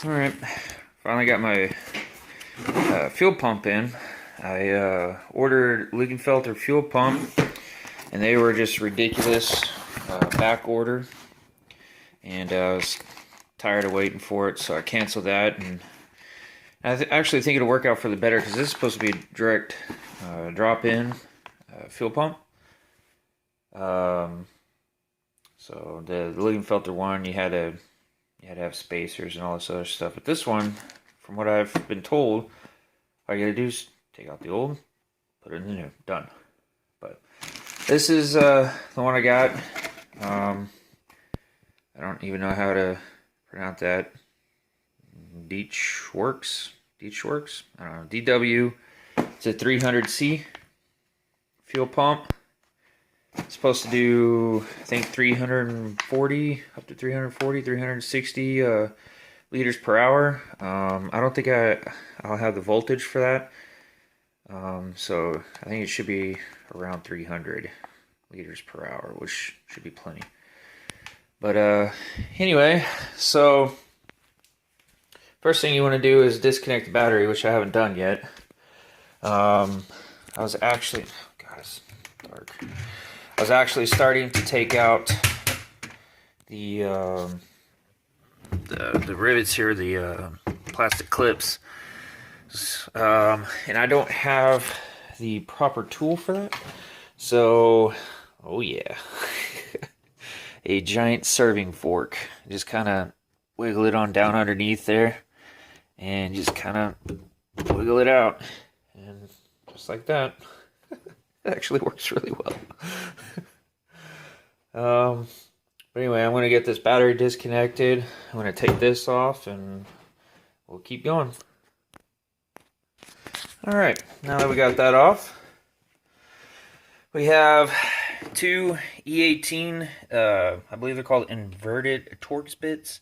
Alright, finally got my fuel pump in. I ordered Liegenfelter fuel pump, and they were just ridiculous back order, and I was tired of waiting for it, so I canceled that. And I actually think it'll work out for the better, because this is supposed to be a direct drop-in fuel pump. So the Liegenfelter one, you had to have spacers and all this other stuff. But this one, from what I've been told, all you gotta do is take out the old, put it in the new, done. But this is the one I got. I don't even know how to pronounce that. Deechworks. I don't know. DW. It's a 300C fuel pump. It's supposed to do, I think, 340, up to 340, 360 liters per hour. I don't think I'll have the voltage for that. So I think it should be around 300 liters per hour, which should be plenty. But anyway, so first thing you want to do is disconnect the battery, which I haven't done yet. I was actually, God, it's dark. I was actually starting to take out the rivets here, the plastic clips, and I don't have the proper tool for that. So, oh yeah, a giant serving fork. Just kind of wiggle it on down underneath there, and just kind of wiggle it out, and just like that. It actually works really well. But anyway, I'm going to get this battery disconnected. I'm going to take this off, and we'll keep going. Alright, now that we got that off, we have two E18, I believe they're called inverted Torx bits,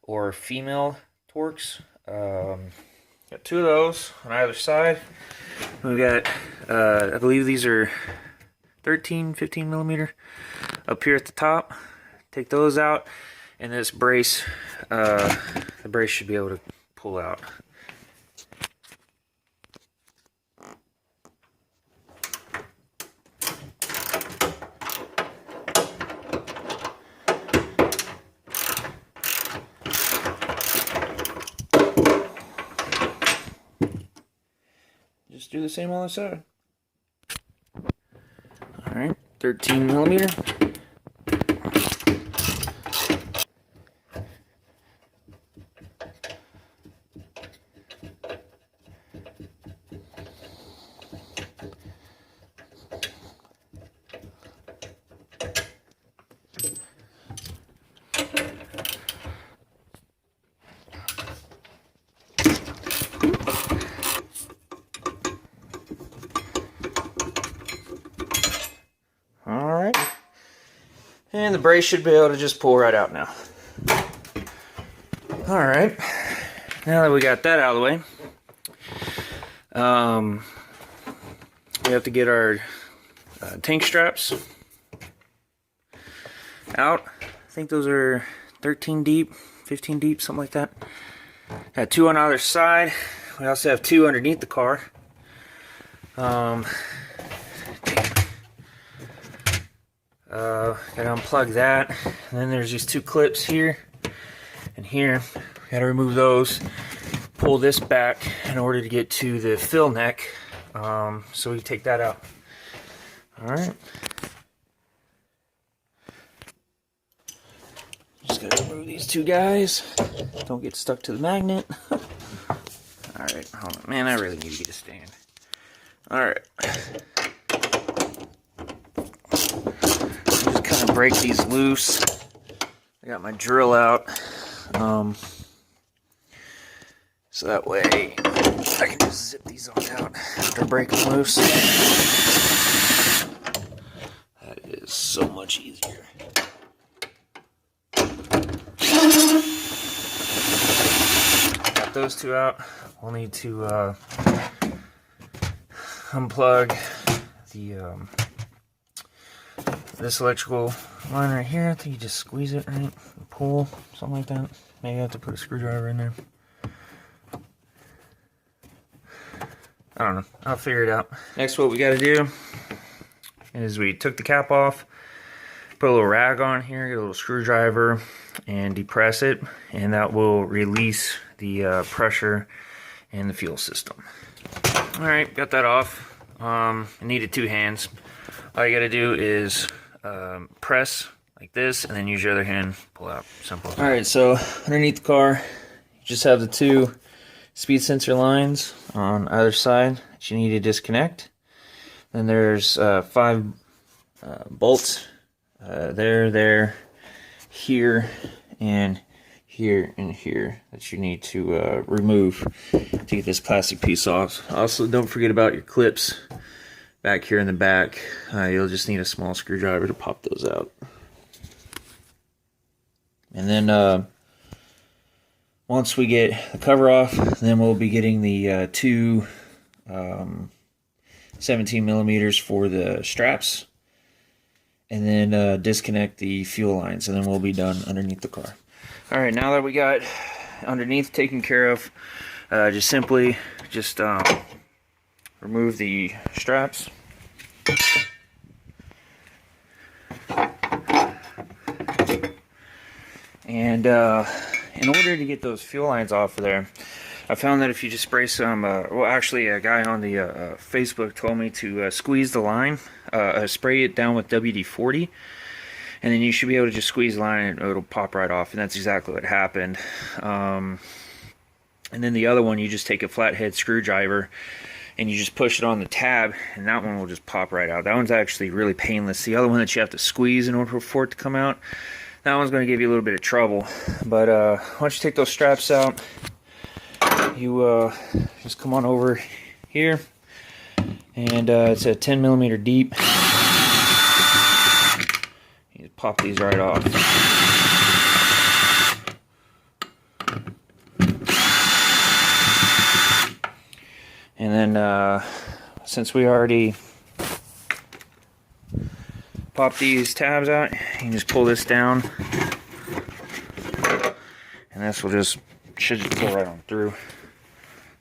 or female Torx. Got two of those on either side. We've got, I believe these are 15 millimeter up here at the top. Take those out, and this brace, the brace should be able to pull out. Just do the same on the side. Alright, 13 millimeter. Alright, and the brace should be able to just pull right out now. Alright, now that we got that out of the way, we have to get our tank straps out. I think those are 13 deep, 15 deep, something like that. Got two on either side. We also have two underneath the car. Gotta unplug that, and then there's these two clips here and here. Gotta remove those, pull this back in order to get to the fill neck, so we can take that out. Alright. Just gotta remove these two guys. Don't get stuck to the magnet. Alright, hold on. Man, I really need to get a stand. Alright. Just kind of break these loose. I got my drill out. So that way I can just zip these on out after breaking them loose. That is so much easier. Got those two out. We'll need to unplug the this electrical line right here. I think you just squeeze it, right? Pull, something like that. Maybe I have to put a screwdriver in there. I don't know. I'll figure it out. Next, what we got to do is we took the cap off, put a little rag on here, get a little screwdriver, and depress it, and that will release the pressure in the fuel system. All right, got that off. I needed 2 hands. All you got to do is press like this, and then use your other hand, pull out. Simple. All right, so underneath the car, you just have the 2 speed sensor lines on either side that you need to disconnect. Then there's 5 bolts there, here, and here that you need to remove to get this plastic piece off. Also, don't forget about your clips back here in the back. You'll just need a small screwdriver to pop those out. And then once we get the cover off, then we'll be getting the 2 17 millimeters for the straps, and then disconnect the fuel lines, and then we'll be done underneath the car. All right, now that we got underneath taken care of, just simply remove the straps. And in order to get those fuel lines off of there, I found that if you just spray some, well, actually a guy on the Facebook told me to squeeze the line, spray it down with WD-40, and then you should be able to just squeeze the line and it'll pop right off, and that's exactly what happened. And then the other one, you just take a flathead screwdriver and you just push it on the tab, and that one will just pop right out. That one's actually really painless. The other one that you have to squeeze in order for it to come out, that one's going to give you a little bit of trouble. But once you take those straps out, you just come on over here, and it's a 10 millimeter deep. You just pop these right off. And then since we already popped these tabs out, you can just pull this down, and this will should just go right on through,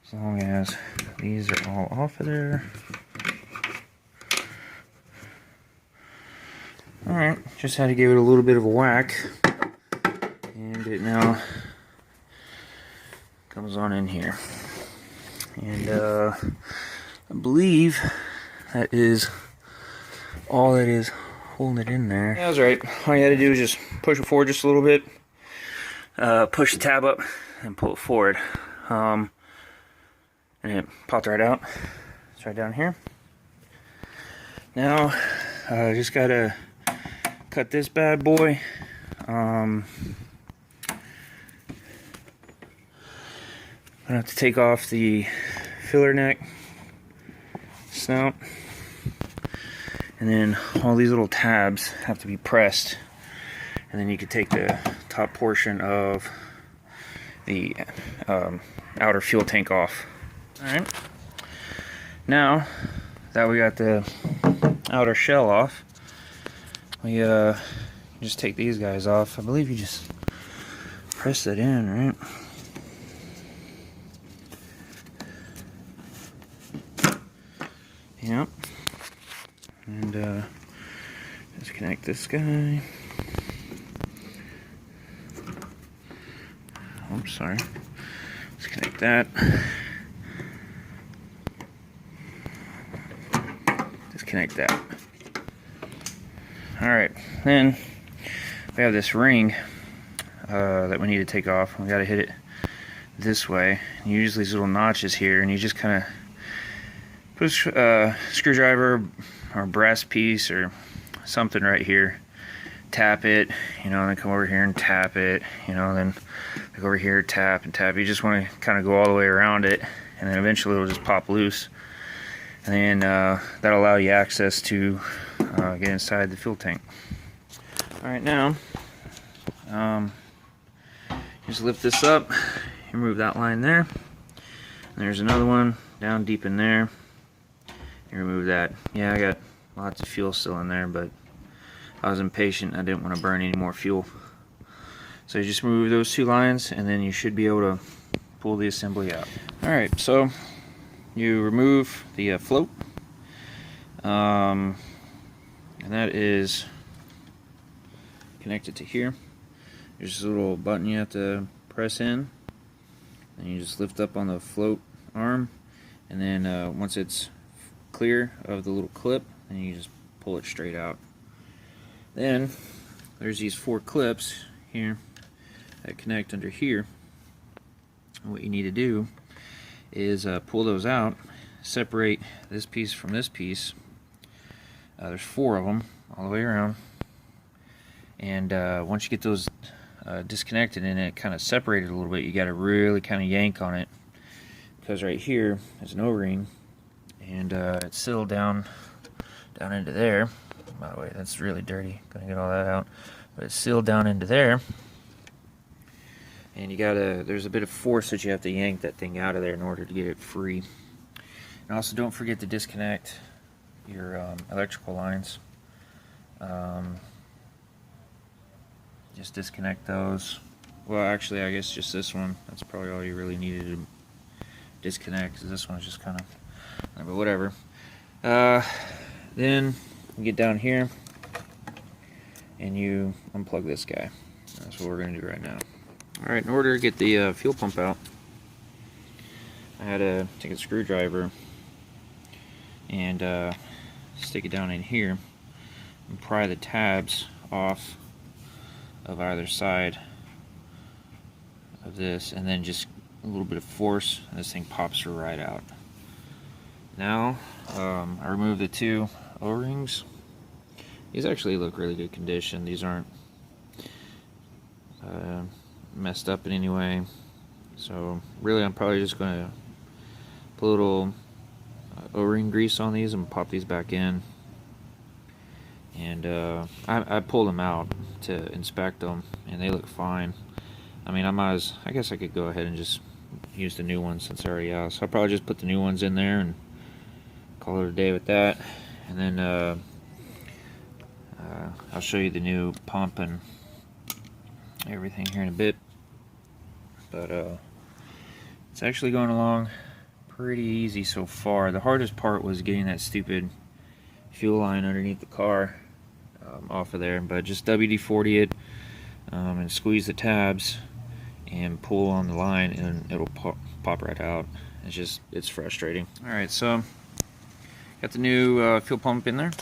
as long as these are all off of there. Alright, just had to give it a little bit of a whack, and it now comes on in here. And I believe that is all that is holding it in there. Yeah, that was right. All you had to do is just push it forward just a little bit, push the tab up, and pull it forward. And it popped right out. It's right down here. Now, just gotta cut this bad boy. I'm gonna have to take off the filler neck, snout, and then all these little tabs have to be pressed, and then you can take the top portion of the outer fuel tank off. Alright, now that we got the outer shell off, we just take these guys off. I believe you just press that in, right? Yep. And disconnect this guy. Oh, sorry. Disconnect that. Disconnect that. Alright, then we have this ring that we need to take off. We gotta hit it this way. You use these little notches here, and you just kind of put a screwdriver or a brass piece or something right here, tap it, and then come over here and tap it, and then go over here, tap and tap. You just want to kind of go all the way around it, and then eventually it'll just pop loose, and then that'll allow you access to get inside the fuel tank. Alright, now just lift this up, remove that line there, and there's another one down deep in there. Remove that. Yeah, I got lots of fuel still in there, but I was impatient. I didn't want to burn any more fuel. So you just remove those two lines, and then you should be able to pull the assembly out. Alright, so you remove the float. And that is connected to here. There's a little button you have to press in, and you just lift up on the float arm, and then once it's clear of the little clip, then you just pull it straight out. Then there's these 4 clips here that connect under here. And what you need to do is pull those out, separate this piece from this piece. There's 4 of them all the way around, and once you get those disconnected and it kind of separated a little bit, you got to really kind of yank on it, because right here is an O-ring, and it's sealed down into there. By the way, that's really dirty. Gonna get all that out, but it's sealed down into there, and there's a bit of force that you have to yank that thing out of there in order to get it free. And also, don't forget to disconnect your electrical lines. Just disconnect those. Well, actually, I guess just this one. That's probably all you really needed to disconnect, because this one's just kind of, but whatever. Then you get down here and you unplug this guy. That's what we're going to do right now. Alright, in order to get the fuel pump out, I had to take a screwdriver and stick it down in here and pry the tabs off of either side of this, and then just a little bit of force, and this thing pops right out. Now I removed the 2 O-rings. These actually look really good condition. These aren't messed up in any way. So really, I'm probably just going to put a little O-ring grease on these and pop these back in. And I pulled them out to inspect them, and they look fine. I mean, I guess I could go ahead and just use the new ones since they're already out. So I'll probably just put the new ones in there and call it a day with that. And then I'll show you the new pump and everything here in a bit. But it's actually going along pretty easy so far. The hardest part was getting that stupid fuel line underneath the car off of there, but just WD-40 it and squeeze the tabs and pull on the line, and it'll pop right out. It's frustrating. Alright, so got the new fuel pump in there.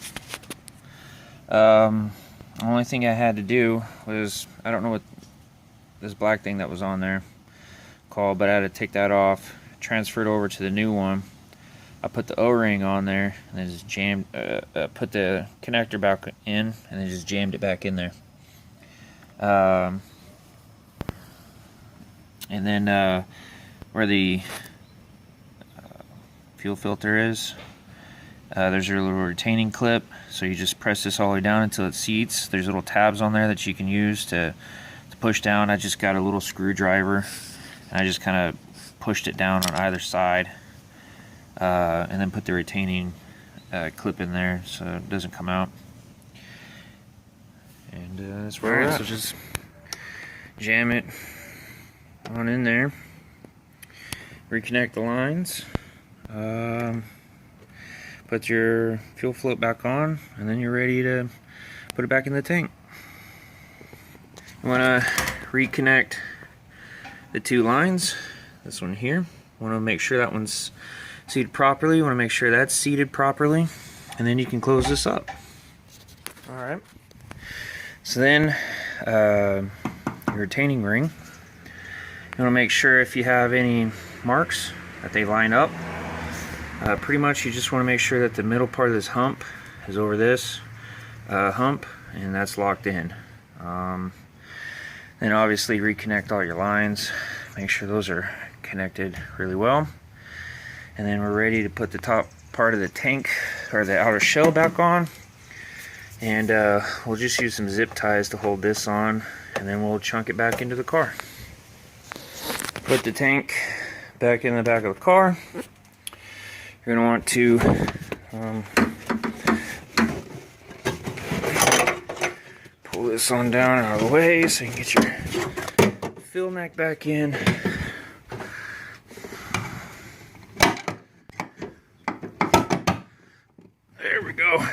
The only thing I had to do was, I don't know what this black thing that was on there called, but I had to take that off, transfer it over to the new one. I put the O-ring on there, and then just jammed, put the connector back in, and then just jammed it back in there. And then where the fuel filter is, there's your little retaining clip. So you just press this all the way down until it seats. There's little tabs on there that you can use to push down. I just got a little screwdriver, and I just kind of pushed it down on either side. And then put the retaining clip in there so it doesn't come out. And that's where it is. So just jam it on in there, reconnect the lines, put your fuel float back on, and then you're ready to put it back in the tank. You want to reconnect the 2 lines. This one here, want to make sure that one's seated properly. You want to make sure that's seated properly, and then you can close this up. Alright, so then your retaining ring, you want to make sure if you have any marks that they line up. Pretty much you just want to make sure that the middle part of this hump is over this hump, and that's locked in. Then obviously reconnect all your lines, make sure those are connected really well. And then we're ready to put the top part of the tank, or the outer shell, back on. And we'll just use some zip ties to hold this on, and then we'll chunk it back into the car. Put the tank back in the back of the car. You're going to want to pull this on down out of the way so you can get your fill neck back in. There we go.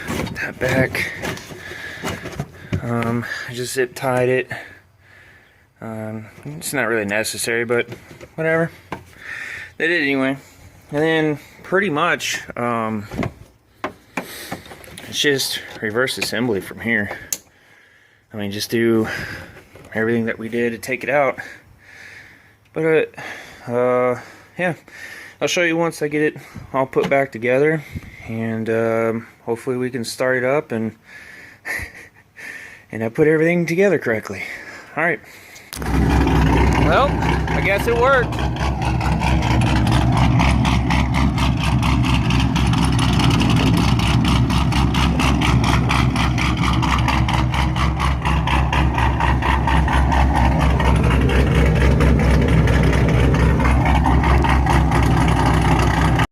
Put that back. I just zip tied it. It's not really necessary, but whatever. They did anyway. And then pretty much it's just reverse assembly from here. I mean, just do everything that we did to take it out. But yeah, I'll show you once I get it all put back together, and hopefully we can start it up and I put everything together correctly. All right. Well, I guess it worked.